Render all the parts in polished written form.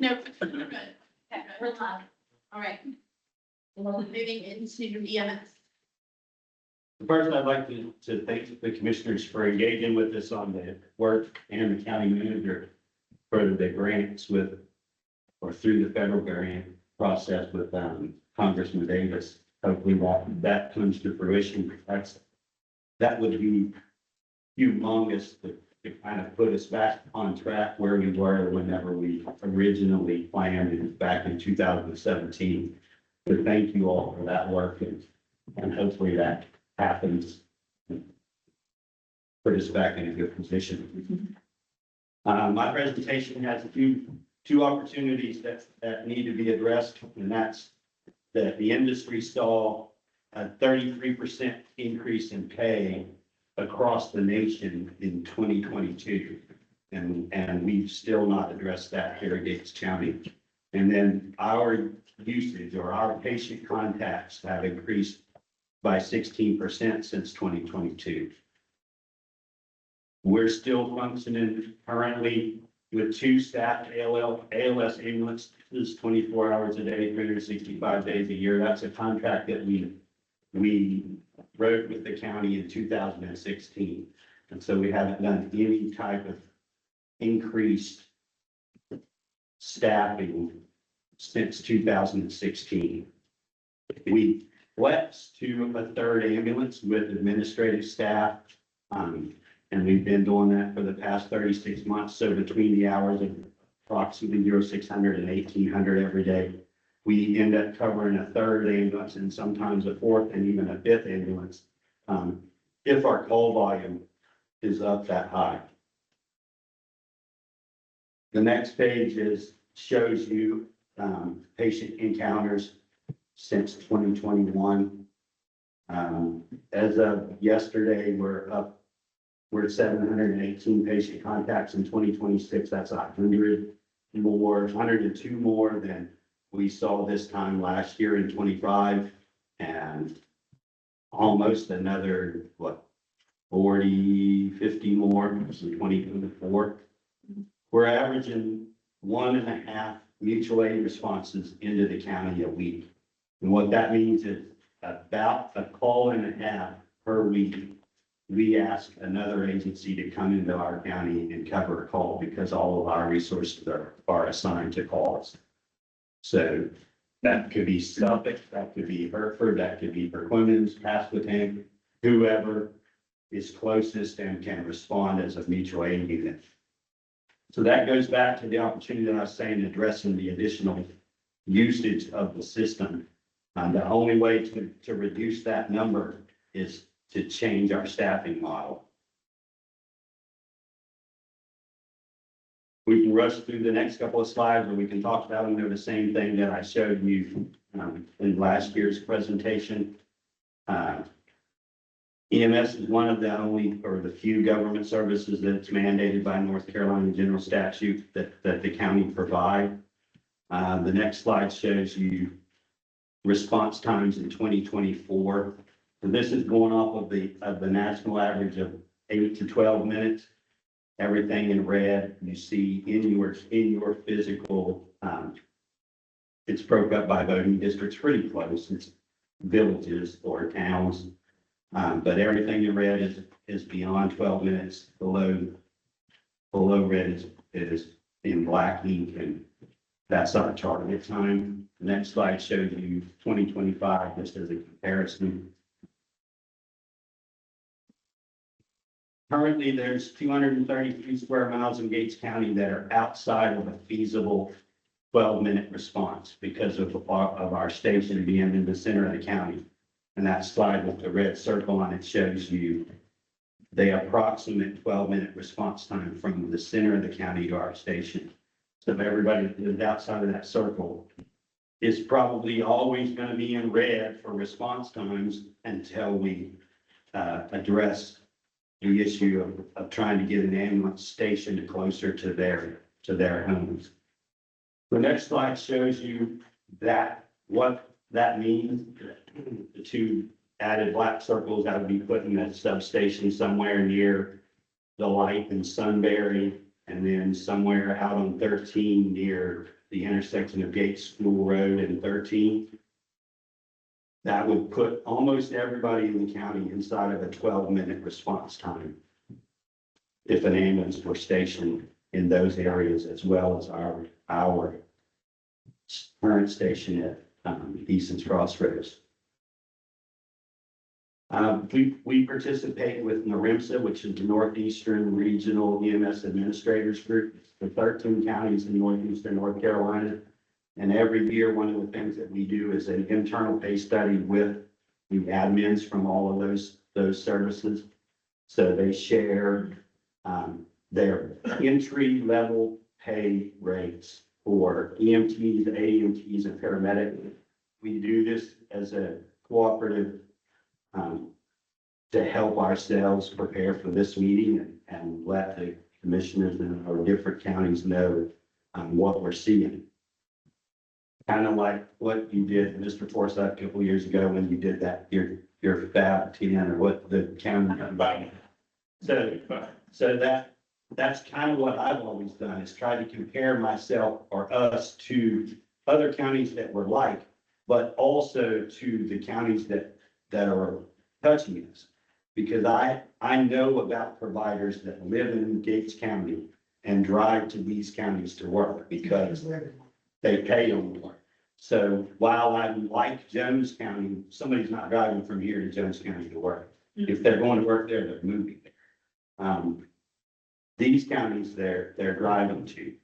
No, we're good. Okay, we're live. All right. Moving into EMS. First, I'd like to thank the commissioners for engaging with us on the work and the county manager for the grants with, or through the federal grant process with Congressman Davis. Hopefully that comes to fruition. That would be humongous to kind of put us back on track where we were whenever we originally planned it back in 2017. So thank you all for that work and hopefully that happens. Put us back in a good position. My presentation has two opportunities that need to be addressed, and that's that the industry saw a 33% increase in pay across the nation in 2022. And we've still not addressed that here at Gates County. And then our usage or our patient contacts have increased by 16% since 2022. We're still functioning currently with 2 staffed ALS ambulances 24 hours a day, 365 days a year. That's a contract that we wrote with the county in 2016. And so we haven't done any type of increased staffing since 2016. We flexed to a 3rd ambulance with administrative staff. And we've been doing that for the past 36 months. So between the hours of approximately 0600 and 1800 every day, we end up covering a 3rd ambulance and sometimes a 4th and even a 5th ambulance. If our call volume is up that high. The next page shows you patient encounters since 2021. As of yesterday, we're at 718 patient contacts in 2026. That's 102 more than we saw this time last year in 25, and almost another, 50 more in 2024. We're averaging 1.5 mutual aid responses into the county a week. And what that means is about a call and a half per week. We ask another agency to come into our county and cover a call because all of our resources are assigned to calls. So that could be Suffolk, that could be Hereford, that could be Perquimans, Pasquotank, whoever is closest and can respond as a mutual aid unit. So that goes back to the opportunity that I was saying, addressing the additional usage of the system. The only way to reduce that number is to change our staffing model. We can rush through the next couple of slides, or we can talk about them. They're the same thing that I showed you in last year's presentation. EMS is one of the only or the few government services that's mandated by North Carolina general statute that the county provide. The next slide shows you response times in 2024. So this is going off of the national average of 8 to 12 minutes. Everything in red you see in your physical. It's broke up by voting districts pretty close. It's villages or towns, but everything in red is beyond 12 minutes. Below red is in black ink, and that's our target time. The next slide shows you 2025 just as a comparison. Currently, there's 233 square miles in Gates County that are outside of a feasible 12-minute response because of our station being in the center of the county. And that slide with the red circle on it shows you the approximate 12-minute response time from the center of the county to our station. So if everybody that lives outside of that circle is probably always going to be in red for response times until we address the issue of trying to get an ambulance stationed closer to their homes. The next slide shows you what that means. The 2 added black circles that would be put in a substation somewhere near the light in Sunbury and then somewhere out on 13 near the intersection of Gates School Road and 13. That would put almost everybody in the county inside of a 12-minute response time if an ambulance were stationed in those areas, as well as our current station at Easton's Crossroads. We participate with NORMSA, which is the Northeastern Regional EMS Administrators Group, for 13 counties in northeastern North Carolina. And every year, one of the things that we do is an internal pay study with the admins from all of those services. So they share their entry level pay rates for EMTs, AEMTs, and paramedics. We do this as a cooperative to help ourselves prepare for this meeting and let the commissioners in our different counties know what we're seeing. Kind of like what you did, Mr. Forsyth, a couple of years ago when you did that, your FAB 10 or what the county. So that's kind of what I've always done, is try to compare myself or us to other counties that were like, but also to the counties that are touching us. Because I know about providers that live in Gates County and drive to these counties to work because they pay them more. So while I like Jones County, somebody's not driving from here to Jones County to work. If they're going to work there, they're moving there. These counties they're driving to.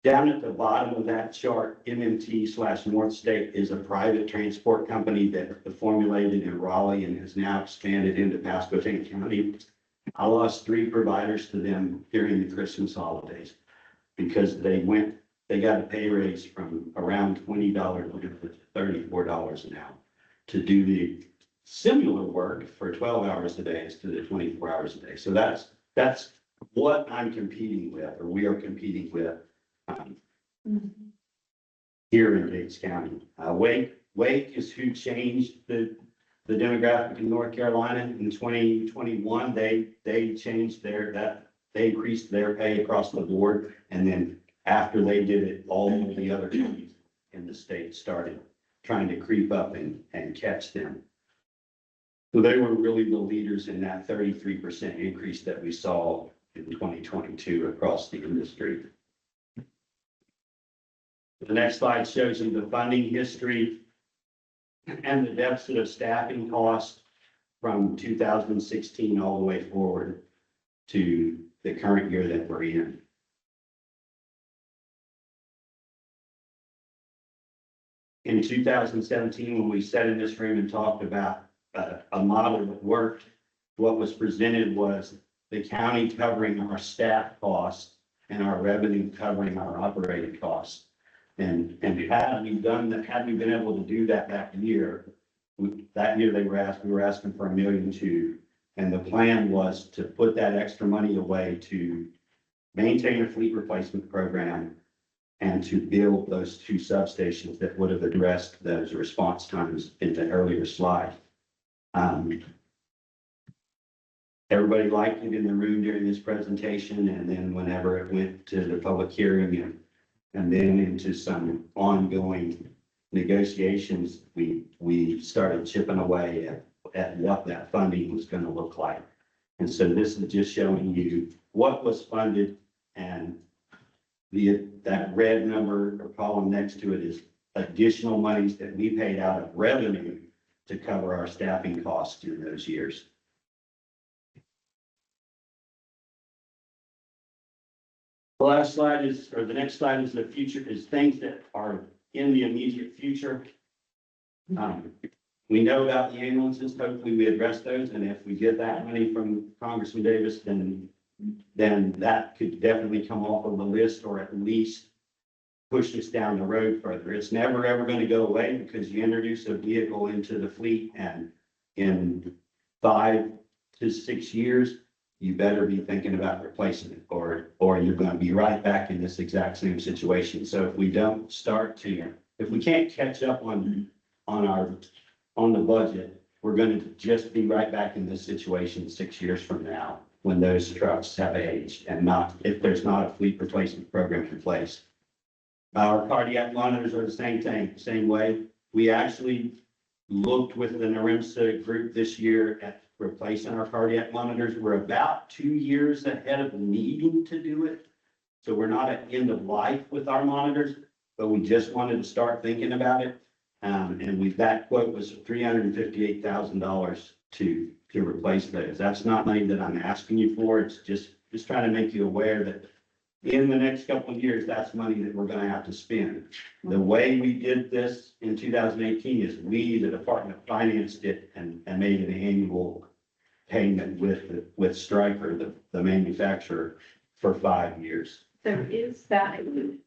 Down at the bottom of that chart, MMT/North State is a private transport company that formulated in Raleigh and has now expanded into Pasquotank County. I lost 3 providers to them during the Christmas holidays because they got a pay raise from around $20 to $34 an hour to do the similar work for 12 hours a day instead of 24 hours a day. So that's what I'm competing with, or we are competing with here in Gates County. Wake is who changed the demographic in North Carolina in 2021. They changed they increased their pay across the board. And then after they did it, all of the other counties in the state started trying to creep up and catch them. So they were really the leaders in that 33% increase that we saw in 2022 across the industry. The next slide shows you the funding history and the deficit of staffing costs from 2016 all the way forward to the current year that we're in. In 2017, when we sat in this room and talked about a model that worked, what was presented was the county covering our staff costs and our revenue covering our operating costs. And had we been able to do that year, we were asking for $1.2 million. And the plan was to put that extra money away to maintain a fleet replacement program and to build those 2 substations that would have addressed those response times in the earlier slide. Everybody liked it in the room during this presentation, and then whenever it went to the public hearing and then into some ongoing negotiations, we started chipping away at what that funding was going to look like. And so this is just showing you what was funded, and that red number or column next to it is additional monies that we paid out of revenue to cover our staffing costs during those years. The last slide the next slide is the future, is things that are in the immediate future. We know about the ambulances. Hopefully we address those. And if we get that money from Congressman Davis, then that could definitely come off of the list, or at least push us down the road further. It's never, ever going to go away, because you introduce a vehicle into the fleet, and in 5 to 6 years, you better be thinking about replacing it, or you're going to be right back in this exact same situation. So if we don't if we can't catch up on the budget, we're going to just be right back in this situation 6 years from now when those trucks have aged and not, if there's not a fleet replacement program in place. Our cardiac monitors are the same thing, same way. We actually looked with the NREMSA group this year at replacing our cardiac monitors. We're about 2 years ahead of needing to do it. So we're not at end of life with our monitors, but we just wanted to start thinking about it. That quote was $358,000 to replace those. That's not money that I'm asking you for. It's just trying to make you aware that in the next couple of years, that's money that we're gonna have to spend. The way we did this in 2018 is we, the Department of Finance, did and made an annual payment with Stryker, the manufacturer, for 5 years. So is that included?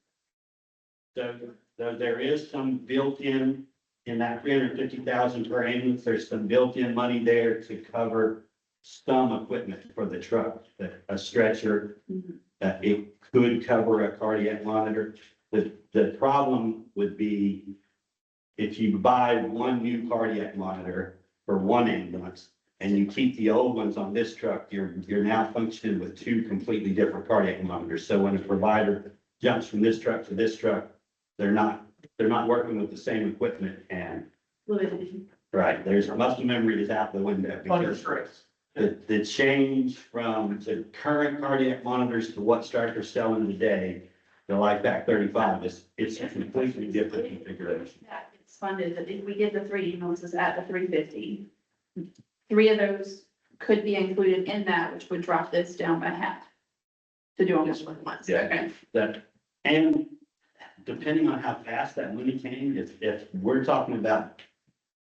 So there is some built-in that 350,000 per ambulance, there's some built-in money there to cover some equipment for the truck, a stretcher, that it could cover a cardiac monitor. The problem would be if you buy one new cardiac monitor for one ambulance and you keep the old ones on this truck, you're now functioning with 2 completely different cardiac monitors. So when a provider jumps from this truck to this truck, they're not working with the same equipment and, right, there's muscle memory is out the window. Because the change from the current cardiac monitors to what Stryker's selling today, the LifePak 35 it's a completely different configuration. That it's funded, that if we get the 3 ambulances at the 350, 3 of those could be included in that, which would drop this down by half to do almost 1 month. Yeah. Okay. And depending on how fast that money came, if we're talking about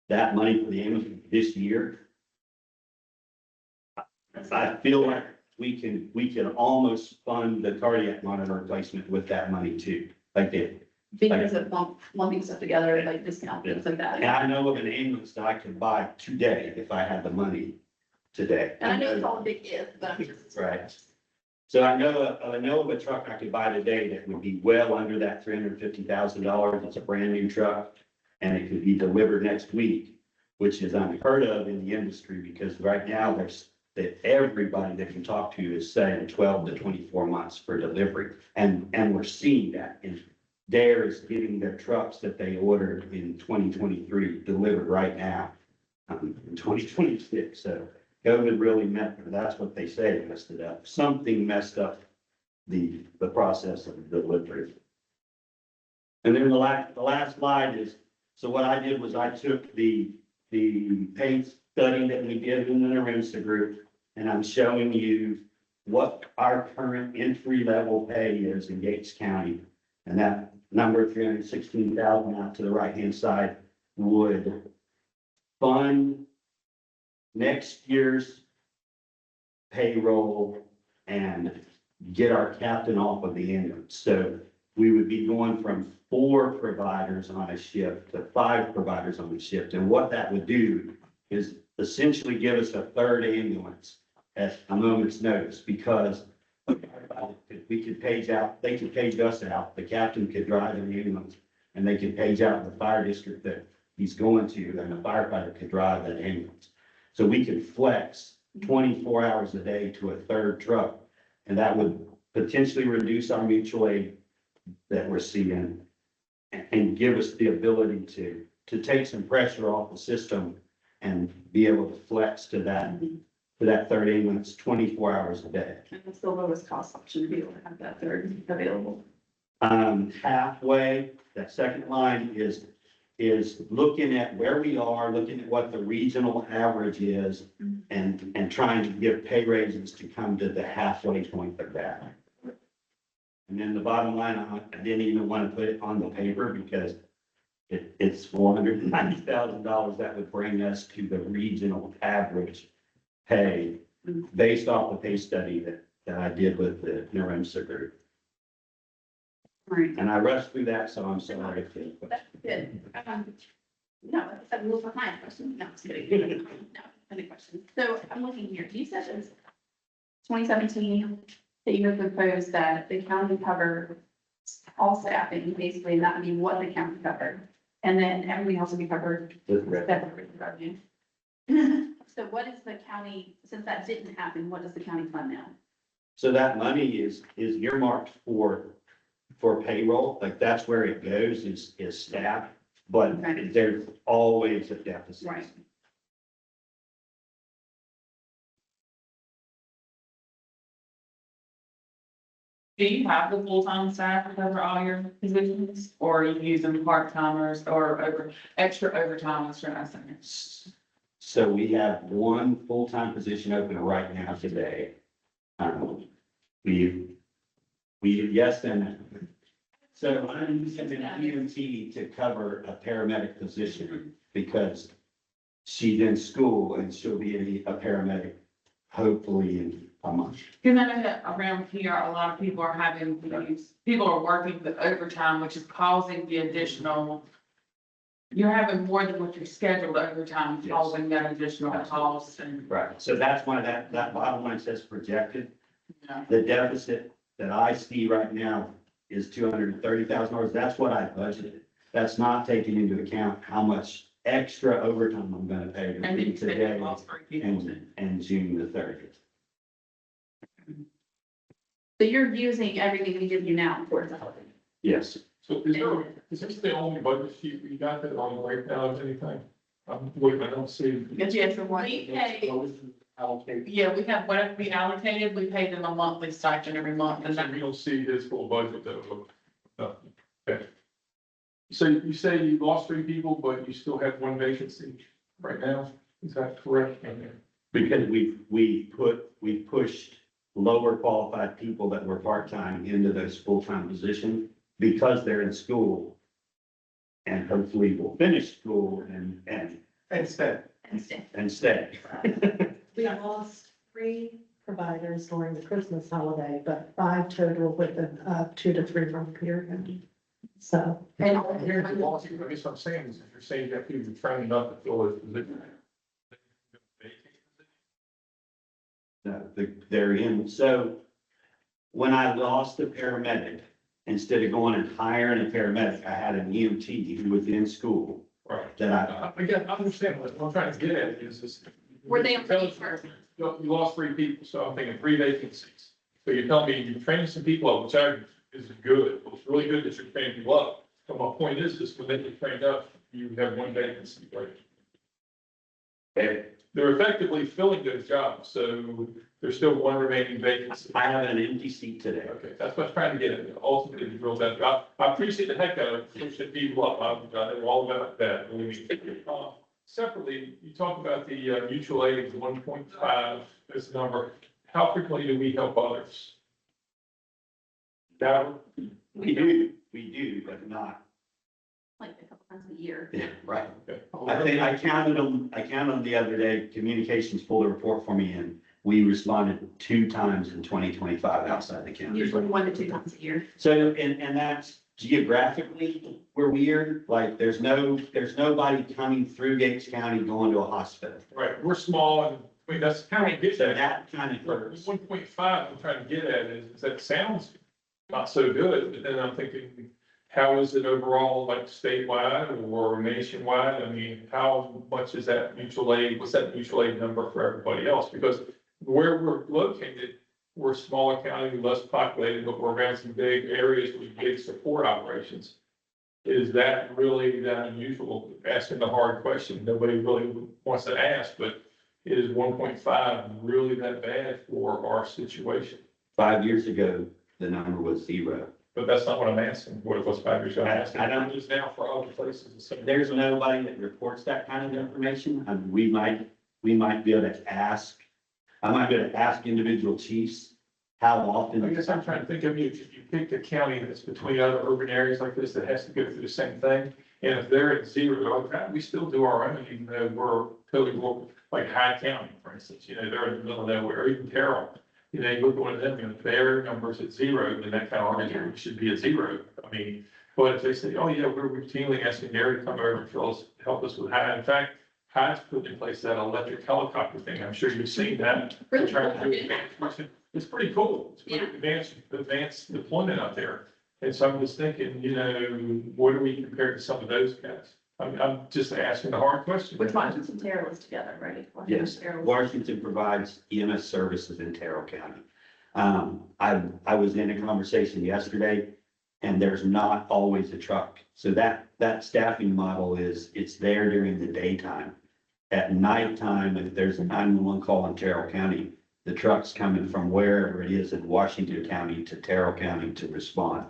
that money for the ambulance this year, I feel like we can almost fund the cardiac monitor replacement with that money too, like it. Because of lumping stuff together, like discount, things like that. And I know of an ambulance that I could buy today if I had the money today. And I know it's all a big if, but I'm just. Right. So I know of a truck I could buy today that would be well under that $350,000. It's a brand new truck and it could be delivered next week, which is unheard of in the industry because right now everybody that can talk to you is saying 12 to 24 months for delivery. And we're seeing that in Dare is getting their trucks that they ordered in 2023 delivered right now in 2026. So COVID really that's what they say messed it up. Something messed up the process of delivery. And then the last slide is, so what I did was I took the pay study that we did in the NREMSA group, and I'm showing you what our current entry level pay is in Gates County. And that number 316,000 out to the right-hand side would fund next year's payroll and get our captain off of the ambulance. So we would be going from 4 providers on a shift to 5 providers on a shift. And what that would do is essentially give us a 3rd ambulance at a moment's notice because we could page out, they could page us out, the captain could drive an ambulance and they could page out the fire district that he's going to and the firefighter could drive that ambulance. So we could flex 24 hours a day to a 3rd truck and that would potentially reduce our mutual aid that we're seeing and give us the ability to take some pressure off the system and be able to flex to that 3rd ambulance 24 hours a day. And it's the lowest cost option to be able to have that 3rd available. Halfway, that second line is looking at where we are, looking at what the regional average is and trying to give pay raises to come to the halfway point of that. And then the bottom line, I didn't even want to put it on the paper because it's $490,000 that would bring us to the regional average pay based off the pay study that I did with the NREMSA group. Right. And I rushed through that, so I'm sorry. That's good. No, that's a little behind question. No, I'm just kidding. No, any questions? So I'm looking here. You said this 2017 that you have proposed that the county cover all staffing, basically, and that would be what the county covered. And then everything else would be covered With separate revenue. So what is the county, since that didn't happen, what does the county fund now? So that money is earmarked for payroll, like that's where it goes, is staff, but Okay. there's always a deficit. Right. Do you have the full-time staff to cover all your positions, or are you using part-timers or extra overtime, should I say? So we have one full-time position open right now today. Yes, and so I'm using an EMT to cover a paramedic position because she's in school and she'll be a paramedic hopefully in a month. Because I know that around here, a lot of people are having, people are working the overtime, which is causing the additional. You're having more than what you're scheduled overtime, Yes. causing that additional cost and, Right. So that's why that bottom line says projected. you know. The deficit that I see right now is $230,000. That's what I budgeted. That's not taking into account how much extra overtime I'm gonna pay And then between you said today you lost 3 people. and June the 30th. So you're using everything we give you now towards the holiday. Yes. So is this the only budget sheet we got that on breakdown of anything? I don't see. Because you have the one. We pay, yeah, we have whatever we allocated, we pay them a monthly stipend every month, and So that, we don't see his full budget though. Nothing. Okay. So you say you lost 3 people, but you still have 1 vacancy right now? Is that correct? Because we pushed lower qualified people that were part-time into those full-time positions because they're in school. And hopefully will finish school and stay. And stay. We lost 3 providers during the Christmas holiday, but 5 total within a 2 to 3 month period. So, And Here's the loss. I guess what I'm saying is if you're saying that people are training up to fill this position. No, they're in, so when I lost a paramedic, instead of going and hiring a paramedic, I had an EMT who was in school Right. that I, Again, I understand what I'm trying to get at is this. Were they on Tell the us- first? You lost 3 people, so I'm thinking 3 vacancies. So you're telling me you're training some people up, which is good. It's really good that you're training people up. But my point is when they get trained up, you have 1 vacancy, right? They're effectively filling those jobs, so there's still 1 remaining vacancy. I have an empty seat today. Okay, that's what I'm trying to get at. Ultimately, you drilled that. I appreciate the heck out of pushing people up. I know all about that. Separately, you talk about the mutual aid of 1.5, this number. How frequently do we help others? Never? We do, but not, Like a couple times a year. yeah, right. Okay. I think I counted them the other day, communications pulled a report for me and we responded 2 times in 2025 outside the county. Usually 1 to 2 times a year. So, and that's geographically, we're weird, like there's nobody coming through Gates County going to a hospital. Right, we're small, and I mean, that's kind of get So that. that kind of hurts. 1.5, I'm trying to get at is that sounds not so good, but then I'm thinking, how is it overall, like statewide or nationwide? I mean, how much is that mutual aid? What's that mutual aid number for everybody else? Because where we're located, we're a smaller county, less populated, but we're around some big areas with big support operations. Is that really that unusual? Asking the hard question, nobody really wants to ask, but is 1.5 really that bad for our situation? 5 years ago, the number was 0. But that's not what I'm asking. What was 5 years ago? I'm asking. I don't- It is now for other places. So There's nobody that reports that kind of information. We might be able to ask, I might be able to ask individual chiefs how often. I guess I'm trying to think of you, if you pick a county that's between other urban areas like this that has to go through the same thing. And if they're at 0, we still do our own, even though we're totally rural, like Hyde County, for instance, they're in the middle of nowhere, or even Carroll. You look at one of them, and if their number's at 0, then that kind of argument we should be at 0. I mean, but if they say, oh yeah, we're routinely asking Gary to come over and help us with Hyde. In fact, Hyde's put in place that electric helicopter thing. I'm sure you've seen that. Really? Trying to do advanced- It's pretty cool. It's pretty advanced deployment out there. And so I'm just thinking, what do we compare to some of those guys? I'm just asking the hard question. Which Washington Terrell is together, right? Washington Yes, Terrell. Washington provides EMS services in Terrell County. I was in a conversation yesterday and there's not always a truck. So that staffing model is, it's there during the daytime. At nighttime, if there's a 911 call in Terrell County, the truck's coming from wherever it is in Washington County to Terrell County to respond.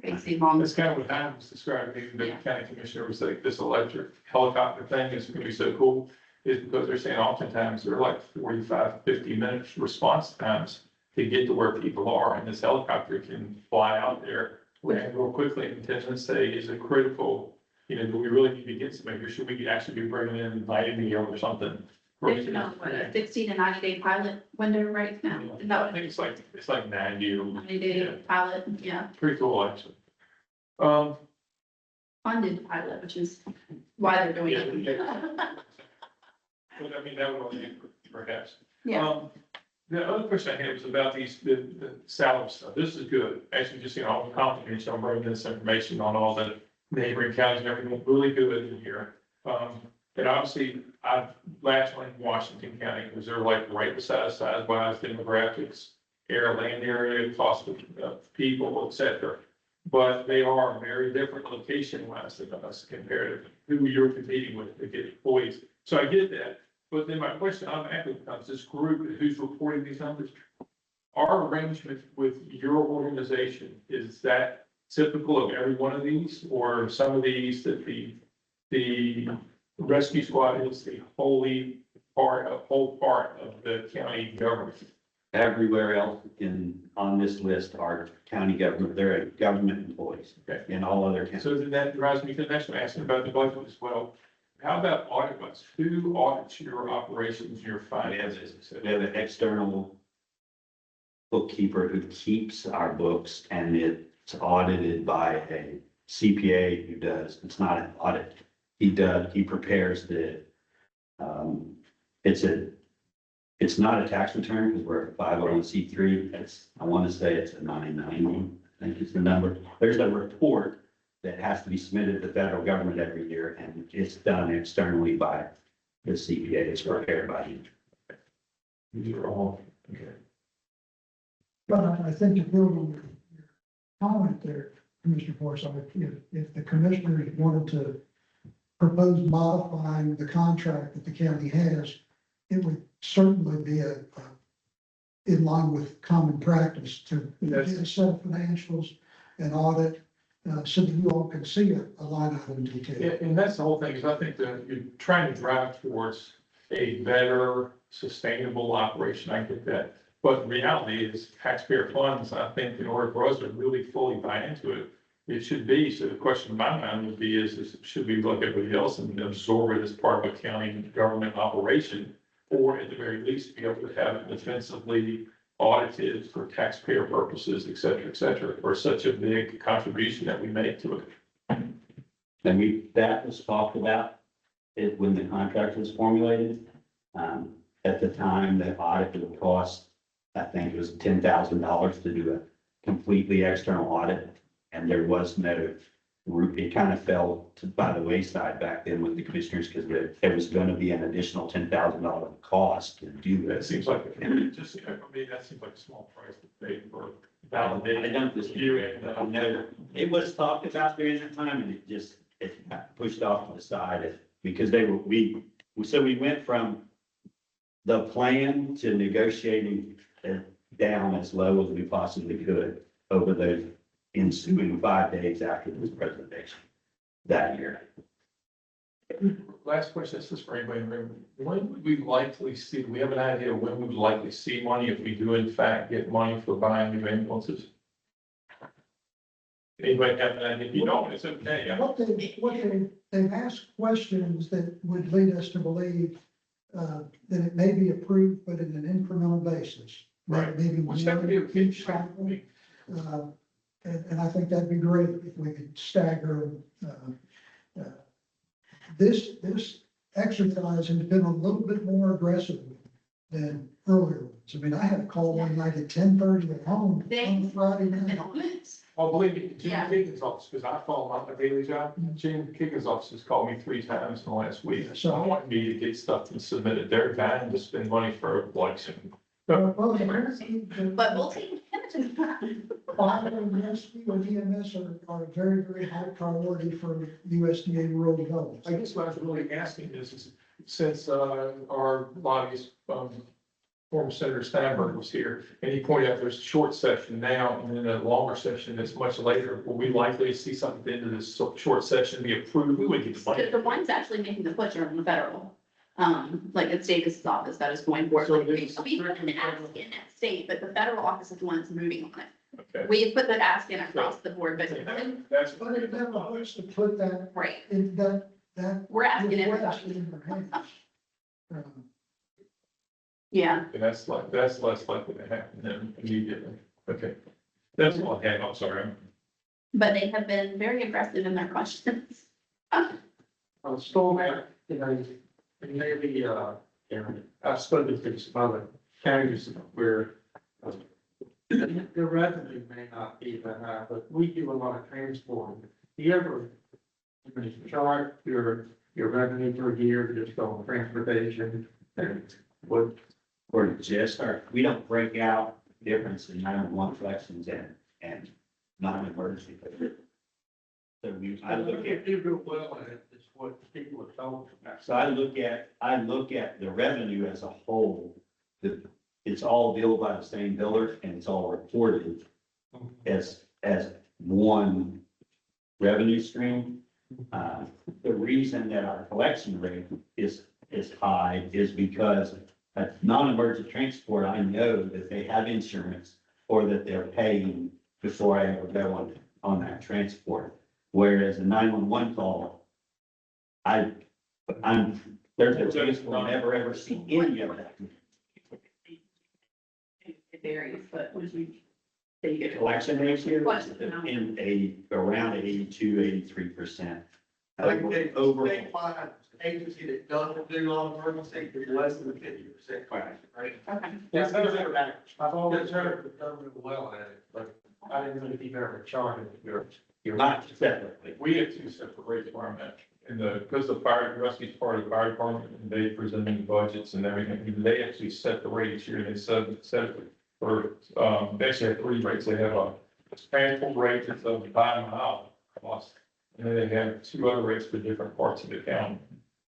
Basically, long. That's kind of what Adam was describing, the Yeah. county commissioner was like, this electric helicopter thing is gonna be so cool. Is because they're saying oftentimes they're like 45, 50 minutes response times to get to where people are, and this helicopter can fly out there. And real quickly, and Intention say is a critical, do we really need to get somebody here? Should we actually be bringing in Miami or something? There's what, a 60 to 90 day pilot window right now. Is that I what, think it's like 90 or, 90 day pilot? Yeah, pretty cool, actually. funded pilot, which is why they're doing Yeah, it. But I mean, that would only perhaps. Yeah, The other question I had was about the salary stuff. This is good. Actually, just, all the confirmation, I'm bringing this information on all the neighboring counties and everything, really good in here. And obviously, I've latched on Washington County, because they're like right beside size-wise, demographics, air, land area, cost of people, et cetera. But they are very different location-wise than us compared to who you're competing with to get employees. So I get that. But then my question automatically becomes, this group who's reporting these numbers, our arrangement with your organization, is that typical of every one of these? Or some of these that the rescue squad is the whole part of the county government? Everywhere else on this list are county government, they're government employees Okay. in all other counties. So then that drives me to the next one, asking about the budget as well. How about audit bus? Who audits your operations, your finances? We have an external bookkeeper who keeps our books, and it's audited by a CPA who does, it's not an audit. He prepares it's not a tax return because we're a 501c3. I want to say it's a 990, I think is the number. There's a report that has to be submitted to the federal government every year, and it's done externally by the CPA. It's prepared by him. These are all, okay. But I think to build on your comment there, Commissioner Forsythe, if the commissioners wanted to propose modifying the contract that the county has, it would certainly be in line with common practice to get a set of financials and audit, so that you all can see a line item detail. Yeah, and that's the whole thing, is I think that you're trying to drive towards a better, sustainable operation. I get that. But the reality is taxpayer funds, I think in order for us to really fully buy into it, it should be, so the question in my mind would be is should we look at everybody else and absorb it as part of a county government operation? Or at the very least, be able to have it defensively audited for taxpayer purposes, et cetera, for such a big contribution that we make to it. And that was talked about when the contract was formulated. At the time, the audit would cost, I think it was $10,000 to do a completely external audit. And there was no, it kind of fell by the wayside back then with the commissioners because there was going to be an additional $10,000 cost to do That this. seems like, just, for me, that seems like a small price to pay for I validating. don't dispute it. I know it was talked about during that time and it got pushed off to the side because we went from the plan to negotiating down as low as we possibly could over those ensuing 5 days after this presentation that year. Last question, this is for anybody in the room. When would we likely see, do we have an idea of when we would likely see money if we do in fact get money for buying new ambulances? Anybody have an idea? If you don't, it's okay. They've asked questions that would lead us to believe that it may be approved, but in an incremental basis. Right. Maybe Which that would be a one good each shot. cycle. And I think that'd be great if we could stagger. This exercise has been a little bit more aggressive than earlier ones. I mean, I had a call one night at 10:30 at home on Friday night. Oh, believe me, Jim Yeah. Keegan's office, because I call him out my daily job, Jim Keegan's office has called me 3 times in the last week. So I want me to get stuff submitted. They're dying to spend money for like some. Well, But we'll take advantage of that. fire and rescue and EMS are a very, very high priority for USDA rural development. I guess what I was really asking is since, our lobbyist, former Senator Steinberg was here, and he pointed out there's a short session now and then a longer session that's much later. Will we likely to see something at the end of this short session be approved? We would get the money. The ones actually making the push are in the federal, like it's Davis's office that is going for it. So Like, there's- we put an ask in at state, but the federal office is the one that's moving on it. Okay. We put the ask in across the board, but, That's. But it never hurts to put that, right, in that we're asking request everybody. in their hands. Yeah, And that's less likely to happen than immediately. Okay. That's all I had. I'm sorry. but they have been very aggressive in their questions. Stormwater, maybe, I've spoken to some other counties where the revenue may not be that high, but we do a lot of transporting. Do you ever chart your revenue per year just on transportation and what? Or just, or we don't break out the difference in 911 collections and non-emergency. So I look at, You do well at it, is what people are telling me. so I look at the revenue as a whole. It's all billed by the same biller and it's all reported as one revenue stream. The reason that our collection rate is high is because a non-emergent transport, I know that they have insurance or that they're paying before I ever go on that transport. Whereas a 911 call, there's a chance we'll never ever see any of that. It varies, but would you say you get Collection ratio Collection. in around 82-83%. Like the Over. statewide agency that doesn't do non-emergency is less than 50% collection, right? Okay. Yeah, those are average. I've always heard that done real well at it, but I didn't know if you've ever charted You're not separately. We have 2 separate rates where I'm at. Because the fire, rescue's part of the fire department, and they presenting the budgets and everything, they actually set the rate each year, they set it for, they actually have 3 rates, they have a transport rate that's of by mile cost, and then they have 2 other rates for different parts of the county.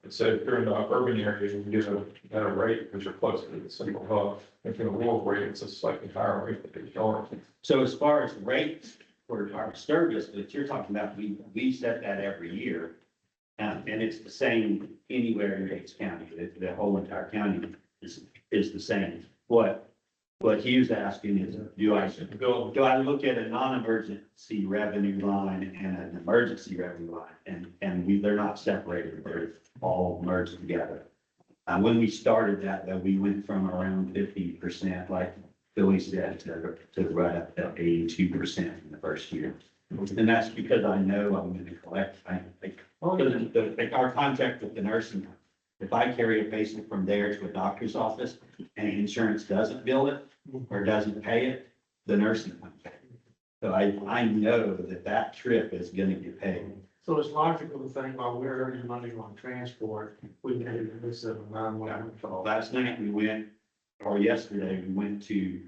And so if you're in the urban area, you get a better rate because you're closer to the single hub. If you're in a rural area, it's a slightly higher rate that they charge. So as far as rates for our service that you're talking about, we set that every year. And it's the same anywhere in Gates County, the whole entire county is the same. What Hugh's asking is, do I look at a non-emergency revenue line and an emergency revenue line? And they're not separated, they're all merged together. When we started that, though, we went from around 50%, like Billy said, to right up to 82% in the first year. And that's because I know I'm gonna collect, our contract with the nursing home. If I carry a patient from there to a doctor's office and insurance doesn't bill it or doesn't pay it, the nursing home pays. So I know that trip is gonna get paid. So it's logical to think while we're earning money on transport, we can do this at a 911 call. Last night we went, or yesterday, we went to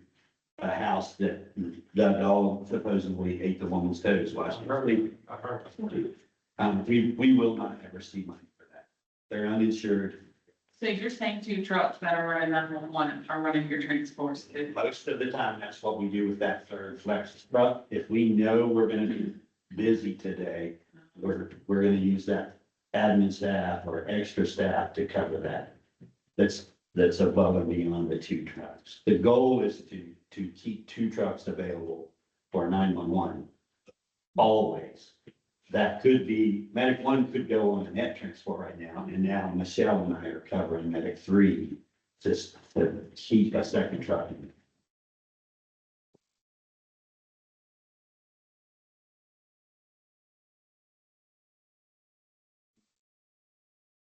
a house that the dog supposedly ate the woman's toes last year. I heard. We will not ever see money for that. They're uninsured. So you're saying 2 trucks that are running 911 are running your transports too? Most of the time, that's what we do with that third flex truck. If we know we're gonna be busy today, we're gonna use that admin staff or extra staff to cover that. That's above and beyond the 2 trucks. The goal is to keep 2 trucks available for 911. Always. That could be, Medic 1 could go on a net transport right now, and now Michelle and I are covering Medic 3 just to keep a second truck. Do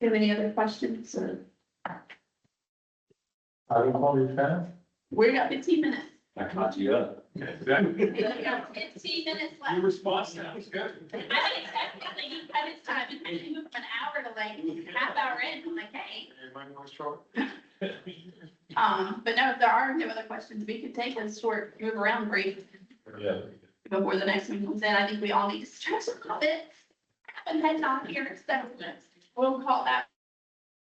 you have any other questions? I don't know your time. We got 15 minutes. I caught you up. Exactly. 15 minutes Your left. response sounds good. I mean, technically, he cut his time and moved from an hour to like half hour in, I'm like, hey. Anybody want to start? But no, if there are no other questions, we could take a short move around break Yeah. before the next one comes in. I think we all need to stretch a little bit. Haven't had not here, so we'll call that